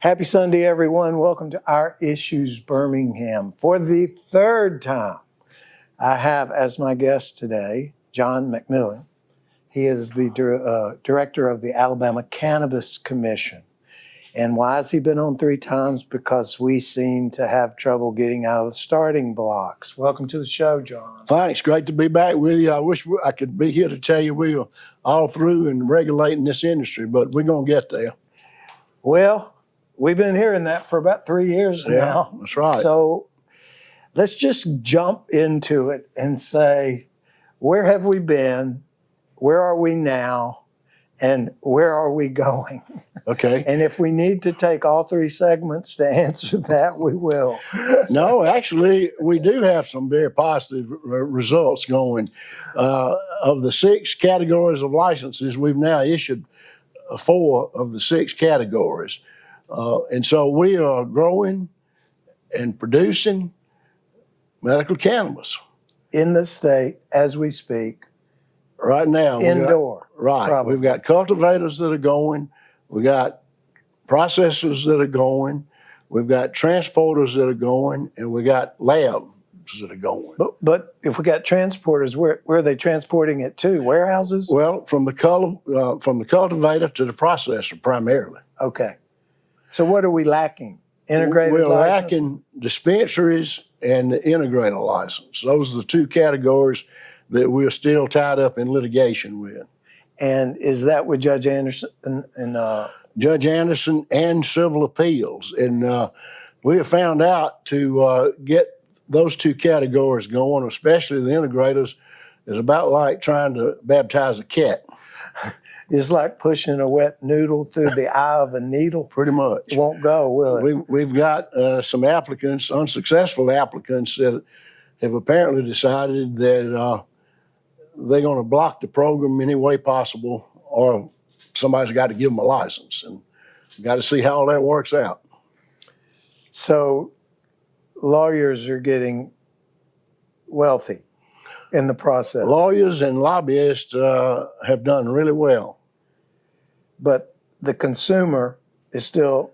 Happy Sunday, everyone. Welcome to Our Issues Birmingham. For the third time, I have as my guest today, John McMillan. He is the director of the Alabama Cannabis Commission. And why has he been on 3 times? Because we seem to have trouble getting out of the starting blocks. Welcome to the show, John. Thanks. Great to be back with you. I wish I could be here to tell you we are all through and regulating this industry, but we're going to get there. Well, we've been hearing that for about 3 years now. Yeah, that's right. So let's just jump into it and say, where have we been? Where are we now? And where are we going? Okay. And if we need to take all 3 segments to answer that, we will. No, actually, we do have some very positive results going. Of the 6 categories of licenses, we've now issued 4 of the 6 categories. And so we are growing and producing medical cannabis. In the state, as we speak. Right now. Indoor. Right. Probably. We've got cultivators that are going. We got processors that are going. We've got transporters that are going. And we got labs that are going. But if we got transporters, where are they transporting it to? Warehouses? Well, from the cultivator to the processor primarily. Okay. So what are we lacking? Integrated We're license? lacking dispensaries and the integrated license. Those are the 2 categories that we're still tied up in litigation with. And is that with Judge Anderson and Judge Anderson and civil appeals. And we have found out to get those 2 categories going, especially the integrators, is about like trying to baptize a cat. It's like pushing a wet noodle through the eye of a needle. Pretty much. It won't go, will it? We've got some applicants, unsuccessful applicants, that have apparently decided that they're going to block the program any way possible, or somebody's got to give them a license. And we've got to see how all that works out. So lawyers are getting wealthy in the process. Lawyers and lobbyists have done really well. But the consumer is still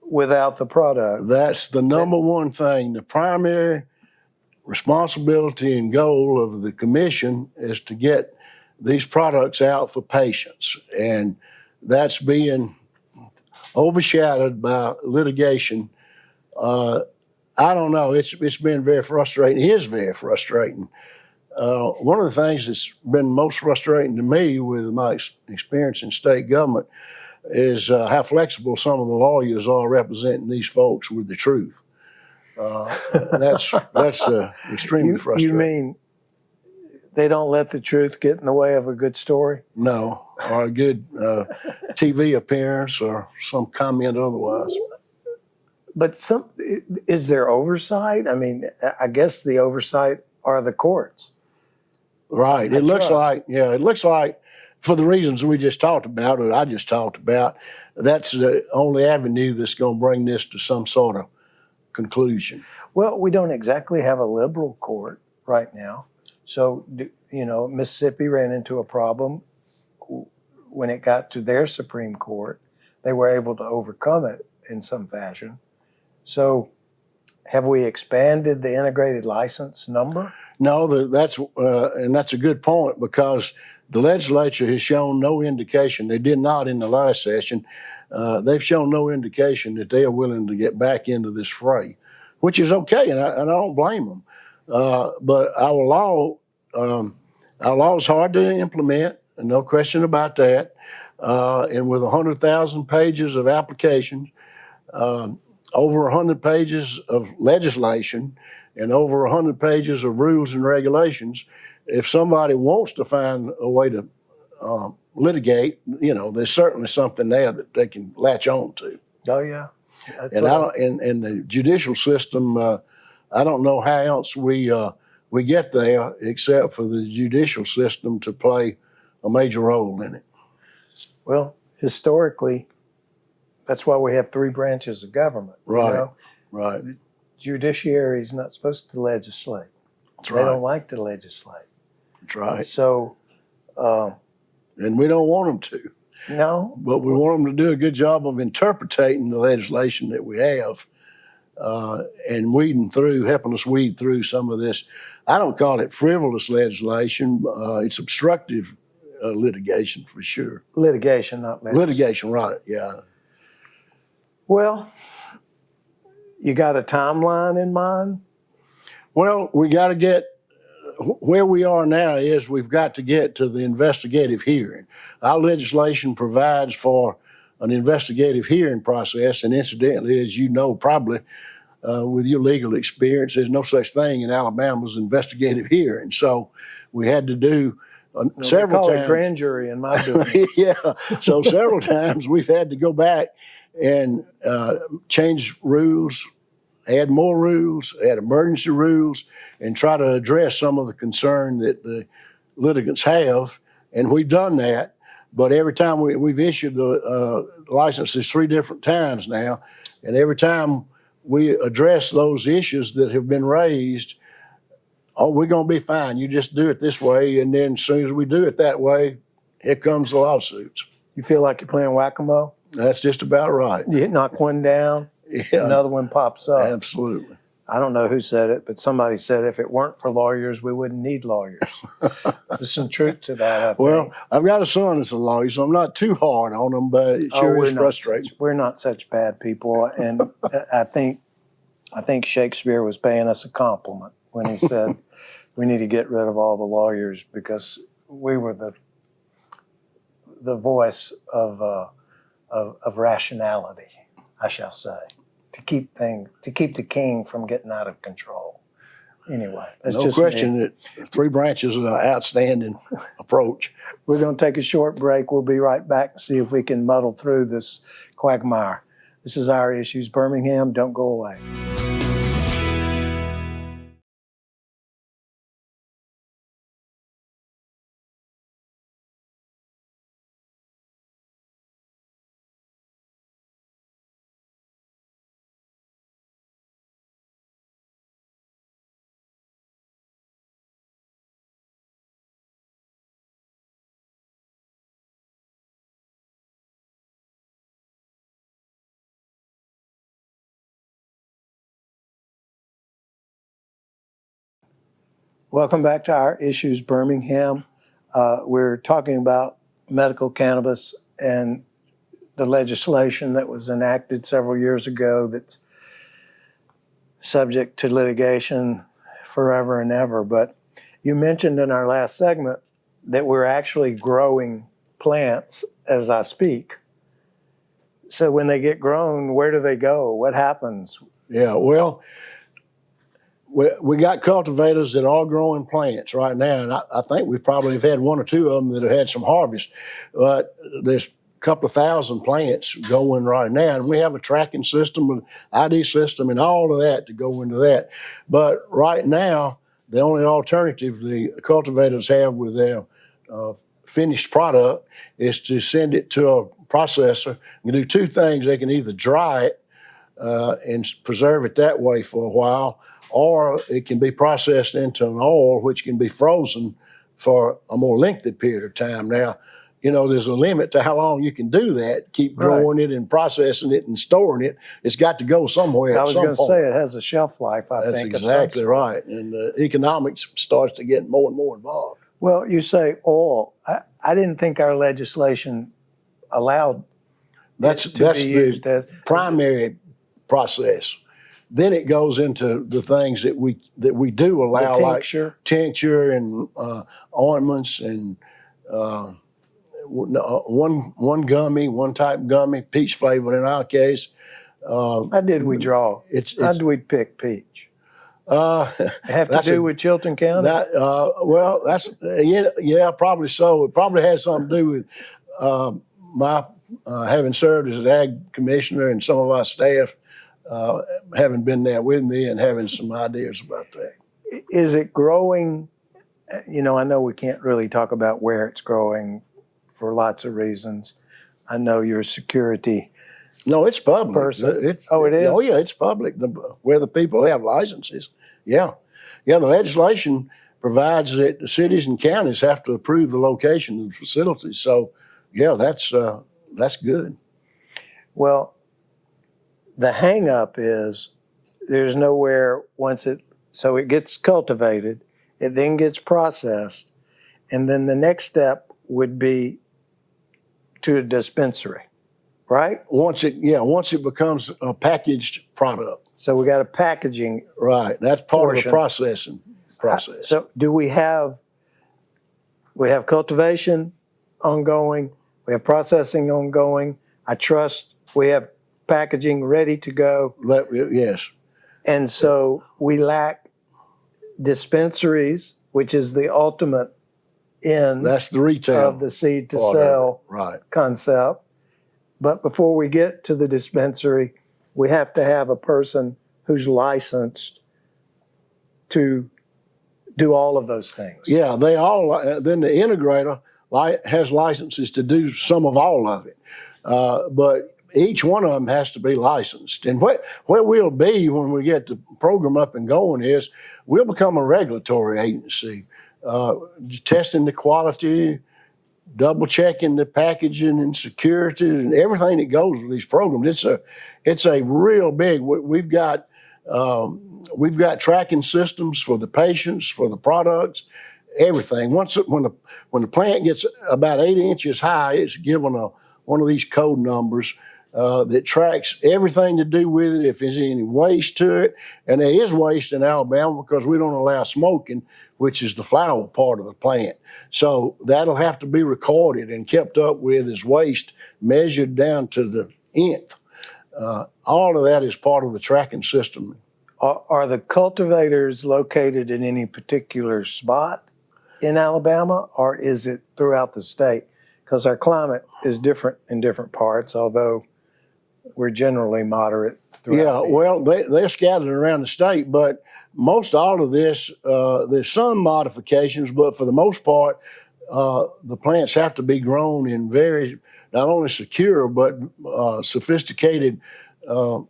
without the product. That's the number one thing. The primary responsibility and goal of the commission is to get these products out for patients. And that's being overshadowed by litigation. I don't know. It's been very frustrating. It is very frustrating. One of the things that's been most frustrating to me with my experience in state government is how flexible some of the lawyers are representing these folks with the truth. That's extremely frustrating. You mean they don't let the truth get in the way of a good story? No, or a good TV appearance or some comment otherwise. But is there oversight? I mean, I guess the oversight are the courts. Right. It looks like for the reasons we just talked about, or I just talked about, that's the only avenue that's going to bring this to some sort of conclusion. Well, we don't exactly have a liberal court right now. So, Mississippi ran into a problem when it got to their Supreme Court. They were able to overcome it in some fashion. So, have we expanded the integrated license number? No, that's a good point, because the legislature has shown no indication. They did not in the last session. They've shown no indication that they are willing to get back into this fray, which is okay, and I don't blame them. But our law is hard to implement, and no question about that. And with 100,000 pages of applications, over 100 pages of legislation, and over 100 pages of rules and regulations, if somebody wants to find a way to litigate, there's certainly something there that they can latch on to. Oh yeah, and the judicial system, I don't know how else we get there except for the judicial system to play a major role in it. Well, historically, that's why we have 3 branches of government. Right. Right. The judiciary is not supposed to legislate. That's right. They don't like to legislate. That's right. So, and we don't want them to. No? but we want them to do a good job of interpreting the legislation that we have and helping us weed through some of this. I don't call it frivolous legislation. It's obstructive litigation for sure. Litigation, not legislation. Litigation, right, yeah. Well, you got a timeline in mind? Well, we got to get where we are now is we've got to get to the investigative hearing. Our legislation provides for an investigative hearing process, and incidentally, as you know, probably with your legal experience, there's no such thing in Alabama's investigative hearing. So we had to do several times. Grand jury in my business. Yeah. So several times we've had to go back and change rules, add more rules, add emergency rules, and try to address some of the concern that the litigants have. And we've done that. But every time we've issued the licenses 3 different times now, and every time we address those issues that have been raised, oh, we're going to be fine. You just do it this way. And then as soon as we do it that way, here comes the lawsuits. You feel like you're playing whack-a-mole? That's just about right. You knock one down, another one pops up. Absolutely. I don't know who said it, but somebody said if it weren't for lawyers, we wouldn't need lawyers. There's some truth to that, I think. Well, I've got a son that's a lawyer, so I'm not too hard on him, but it sure is frustrating. We're not such bad people, and I think Shakespeare was paying us a compliment when he said we need to get rid of all the lawyers because we were the voice of rationality, I shall say, to keep the king from getting out of control. Anyway, that's no just question me. that 3 branches is an outstanding approach. We're going to take a short break. We'll be right back and see if we can muddle through this quagmire. This is Our Issues Birmingham. Don't go away. Welcome back to Our Issues Birmingham. We're talking about medical cannabis and the legislation that was enacted several years ago that's subject to litigation forever and ever. But you mentioned in our last segment that we're actually growing plants as I speak. So when they get grown, where do they go? What happens? Yeah, well, we got cultivators that are growing plants right now, and I think we probably have had 1 or 2 of them that have had some harvest. But there's a couple of thousand plants going right now, and we have a tracking system, an ID system, and all of that to go into that. But right now, the only alternative the cultivators have with their finished product is to send it to a processor. You can do 2 things. They can either dry it and preserve it that way for a while, or it can be processed into an oil, which can be frozen for a more lengthy period of time. Now, you know, there's a limit to how long you can do that, keep growing it and processing it and storing it. It's got to go somewhere at some point. I was going to say it has a shelf life, I think. That's exactly right. And economics starts to get more and more involved. Well, you say oil. I didn't think our legislation allowed that's the primary process. Then it goes into the things that we do allow, like tincture and ointments and one type gummy, peach flavored in our case. How did we draw? How did we pick peach? Have to do with Chilton County? Well, that's yeah, probably so. It probably has something to do with my having served as an ag commissioner and some of our staff having been there with me and having some ideas about that. Is it growing? You know, I know we can't really talk about where it's growing for lots of reasons. I know you're a security. No, it's public. Person. It is? Oh, it's public, where the people have licenses. Yeah. The legislation provides that the cities and counties have to approve the location of the facilities. So yeah, that's good. Well, the hang up is there's nowhere so it gets cultivated, it then gets processed, and then the next step would be to a dispensary, right? Once it becomes a packaged product. So we got a packaging. Right. That's part of the portion. processing process. So do we have cultivation ongoing, we have processing ongoing, I trust we have packaging ready to go, Yes. and so we lack dispensaries, which is the ultimate end That's the retail of the seed to part of sell it. Right. concept. But before we get to the dispensary, we have to have a person who's licensed to do all of those things. Yeah, they all. Then the integrator has licenses to do some of all of it, but each one of them has to be licensed. And where we'll be when we get the program up and going is we'll become a regulatory agency, testing the quality, double checking the packaging and security and everything that goes with these programs. It's a real big. We've got tracking systems for the patients, for the products, everything. When the plant gets about 8 inches high, it's given one of these code numbers that tracks everything to do with it, if there's any waste to it. And there is waste in Alabama because we don't allow smoking, which is the flower part of the plant. So that'll have to be recorded and kept up with as waste, measured down to the nth. All of that is part of the tracking system. Are the cultivators located in any particular spot in Alabama, or is it throughout the state? Because our climate is different in different parts, although we're generally moderate throughout. Yeah, well, they're scattered around the state, but most all of this, there's some modifications, but for the most part, the plants have to be grown in very, not only secure, but sophisticated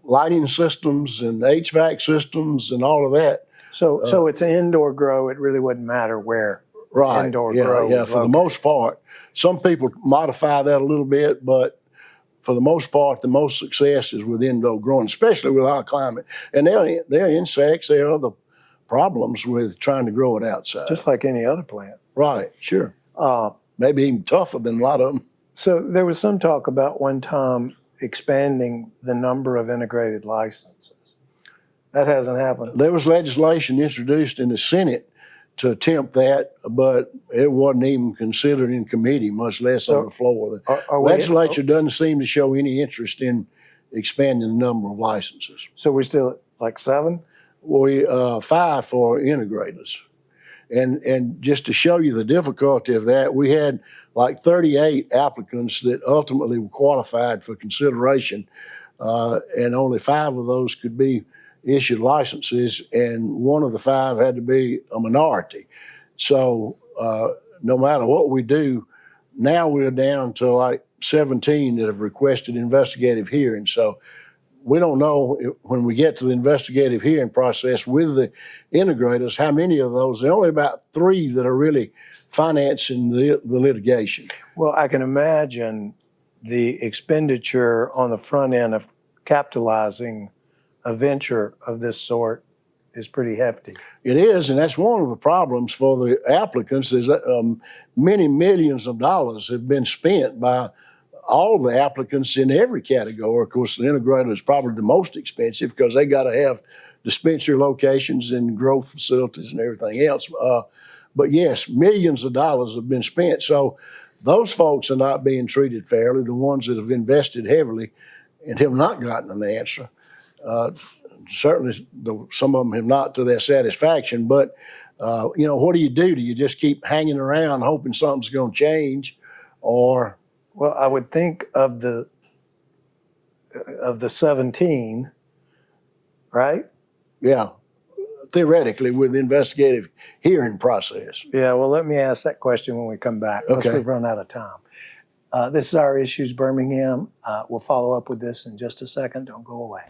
lighting systems and HVAC systems and all of that. So it's an indoor grow. It really wouldn't matter where Right. indoor Yeah, grow yeah, is for the located. most part. Some people modify that a little bit, but for the most part, the most success is with indoor growing, especially with our climate. And there are insects, there are other problems with trying to grow it outside. Just like any other plant. Right, sure. Maybe even tougher than a lot of them. So there was some talk about one time expanding the number of integrated licenses. That hasn't happened. There was legislation introduced in the Senate to attempt that, but it wasn't even considered in committee, much less on the floor. The legislature doesn't seem to show any interest in expanding the number of licenses. So we're still at like 7? We 5 for integrators. And just to show you the difficulty of that, we had like 38 applicants that ultimately were qualified for consideration, and only 5 of those could be issued licenses, and one of the 5 had to be a minority. So no matter what we do, now we're down to like 17 that have requested investigative hearing. So we don't know when we get to the investigative hearing process with the integrators, how many of those. There are only about 3 that are really financing the litigation. Well, I can imagine the expenditure on the front end of capitalizing a venture of this sort is pretty hefty. It is, and that's one of the problems for the applicants is that many millions of dollars have been spent by all the applicants in every category. Of course, the integrator is probably the most expensive because they got to have dispensary locations and growth facilities and everything else. But yes, millions of dollars have been spent. So those folks are not being treated fairly, the ones that have invested heavily and have not gotten an answer. Certainly, some of them have not to their satisfaction. But what do? Do you just keep hanging around hoping something's going to change, or? Well, I would think of the 17, right? Yeah, theoretically with the investigative hearing process. Yeah. Well, let me ask that question when we come back. Okay. Unless we've run out of time. This is Our Issues Birmingham. We'll follow up with this in just a second. Don't go away.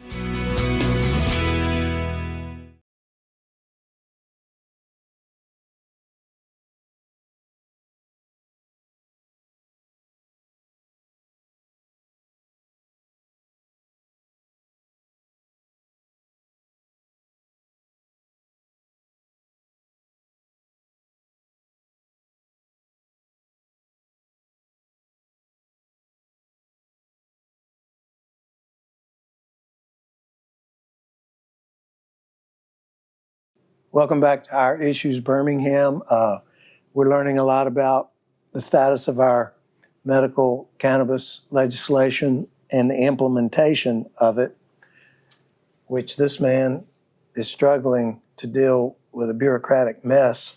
Welcome back to Our Issues Birmingham. We're learning a lot about the status of our medical cannabis legislation and the implementation of it, which this man is struggling to deal with a bureaucratic mess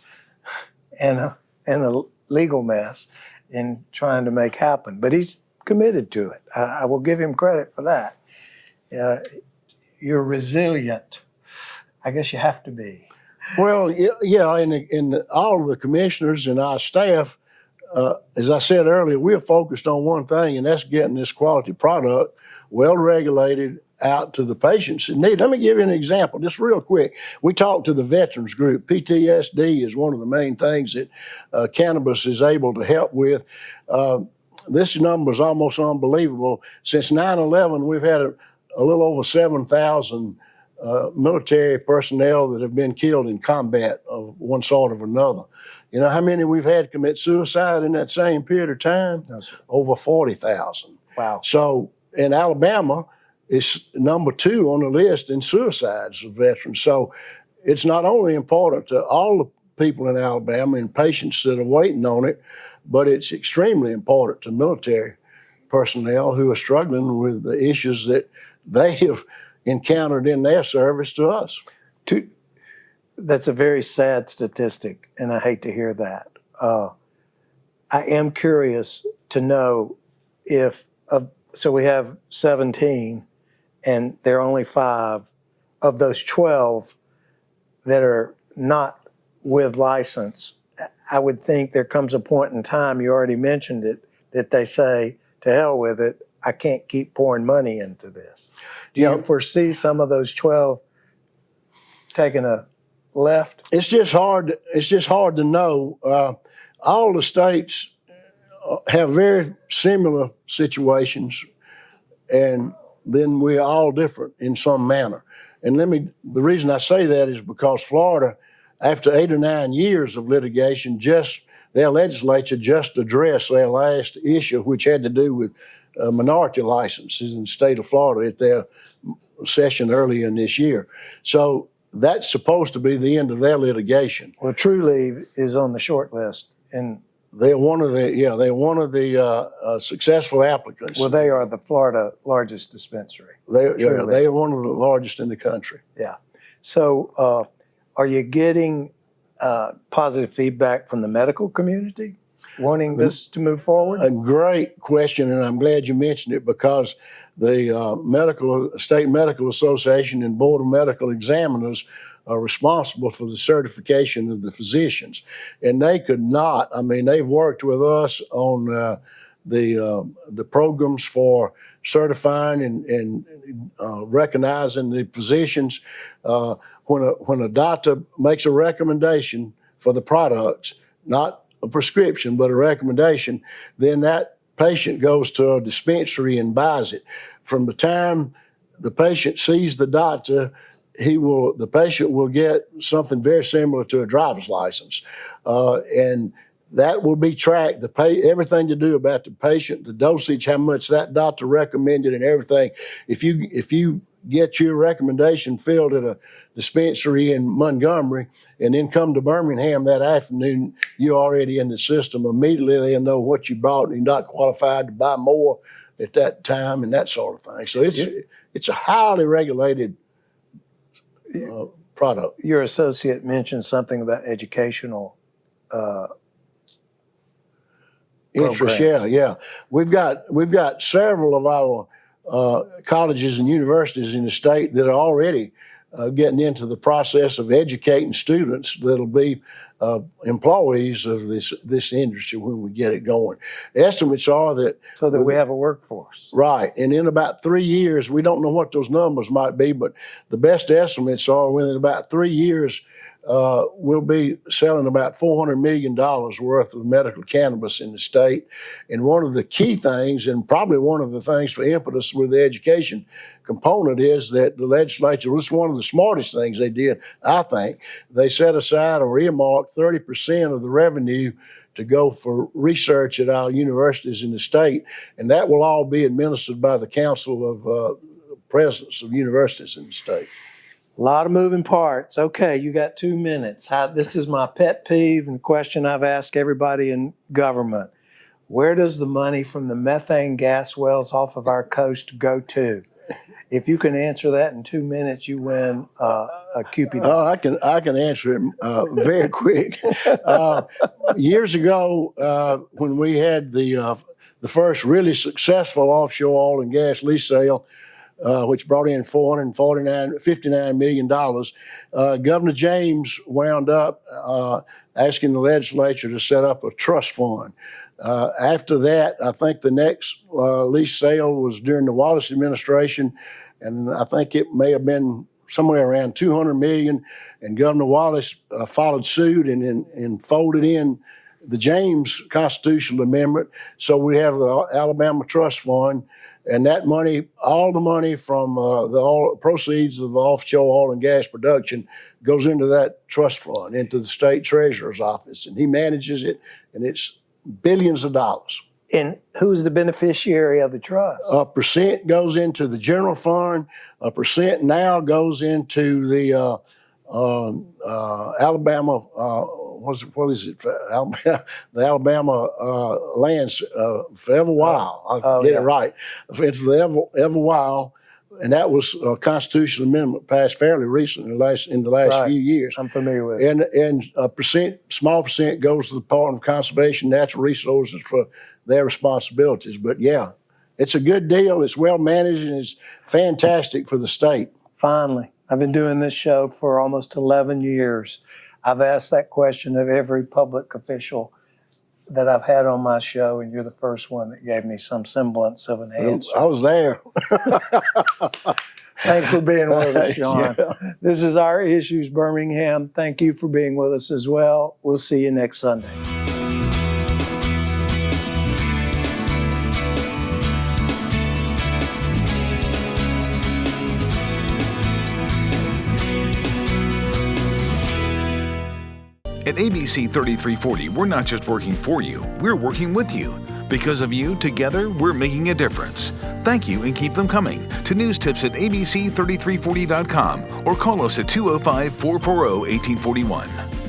and a legal mess in trying to make happen. But he's committed to it. I will give him credit for that. You're resilient. I guess you have to be. Well, yeah, and all of the commissioners and our staff, as I said earlier, we're focused on one thing, and that's getting this quality product well regulated out to the patients in need. Let me give you an example, just real quick. We talked to the veterans group. PTSD is one of the main things that cannabis is able to help with. This number is almost unbelievable. Since 9/11, we've had a little over 7,000 military personnel that have been killed in combat of one sort or another. You know how many we've had commit suicide in that same period of time? No, sir. Over 40,000. Wow. So in Alabama, it's number 2 on the list in suicides of veterans. So it's not only important to all the people in Alabama and patients that are waiting on it, but it's extremely important to military personnel who are struggling with the issues that they have encountered in their service to us. That's a very sad statistic, and I hate to hear that. I am curious to know if, so we have 17, and there are only 5 of those 12 that are not with license. I would think there comes a point in time, you already mentioned it, that they say, to hell with it, I can't keep pouring money into this. Do you foresee some of those 12 taking a left? It's just hard. It's just hard to know. All the states have very similar situations, and then we're all different in some manner. And the reason I say that is because Florida, after 8 or 9 years of litigation, their legislature just addressed their last issue, which had to do with minority licenses in the state of Florida at their session earlier in this year. So that's supposed to be the end of their litigation. Well, True Leave is on the short list, and they're one of the successful applicants. Well, they are the Florida largest dispensary. They are one of the largest in the country. Yeah. So, are you getting positive feedback from the medical community wanting this to move forward? A great question, and I'm glad you mentioned it, because the State Medical Association and Board of Medical Examiners are responsible for the certification of the physicians. And they could not, they've worked with us on the programs for certifying and recognizing the physicians. When a doctor makes a recommendation for the products, not a prescription, but a recommendation, then that patient goes to a dispensary and buys it. From the time the patient sees the doctor, the patient will get something very similar to a driver's license. And that will be tracked, everything to do about the patient, the dosage, how much that doctor recommended and everything. If you get your recommendation filled at a dispensary in Montgomery and then come to Birmingham that afternoon, you're already in the system. Immediately they'll know what you bought and you're not qualified to buy more at that time and that sort of thing. So it's a highly regulated product. Your associate mentioned something about educational interest. Yeah. We've got several of our colleges and universities in the state that are already getting into the process of educating students that'll be employees of this industry when we get it going. Estimates are that... So that we have a workforce. Right. And in about 3 years, we don't know what those numbers might be, but the best estimates are within about 3 years, we'll be selling about $400 million worth of medical cannabis in the state. And one of the key things, and probably one of the things for impetus with the education component, is that the legislature, this is one of the smartest things they did, I think. They set aside or earmarked 30% of the revenue to go for research at our universities in the state, and that will all be administered by the Council of Presidents of Universities in the state. A lot of moving parts. Okay, you got 2 minutes. This is my pet peeve and question I've asked everybody in government. Where does the money from the methane gas wells off of our coast go to? If you can answer that in 2 minutes, you win a Cupid. Oh, I can answer it very quick. Years ago, when we had the first really successful offshore oil and gas lease sale, which brought in $59 million, Governor James wound up asking the legislature to set up a trust fund. After that, I think the next lease sale was during the Wallace administration, and I think it may have been somewhere around $200 million. And Governor Wallace followed suit and folded in the James constitutional amendment. So we have the Alabama Trust Fund, and that money, all the money from the proceeds of offshore oil and gas production, goes into that trust fund, into the state treasurer's office, and he manages it, and it's billions of dollars. And who's the beneficiary of the trust? A percent goes into the general fund. A percent now goes into the Alabama. What is it? The Alabama lands forever wild. I'll get it right. It's forever wild, and that was a constitutional amendment passed fairly recently in the last few years. I'm familiar with it. And a small percent goes to the Department of Conservation and Natural Resources for their responsibilities. But yeah, it's a good deal. It's well managed, and it's fantastic for the state. Finally, I've been doing this show for almost 11 years. I've asked that question of every public official that I've had on my show, and you're the first one that gave me some semblance of an answer. I was there. Thanks for being with us, John. Yeah. This is Our Issues Birmingham. Thank you for being with us as well. We'll see you next Sunday. At ABC 3340, we're not just working for you, we're working with you. Because of you, together, we're making a difference. Thank you and keep them coming to news tips at abc3340.com or call us at 205-440-1841.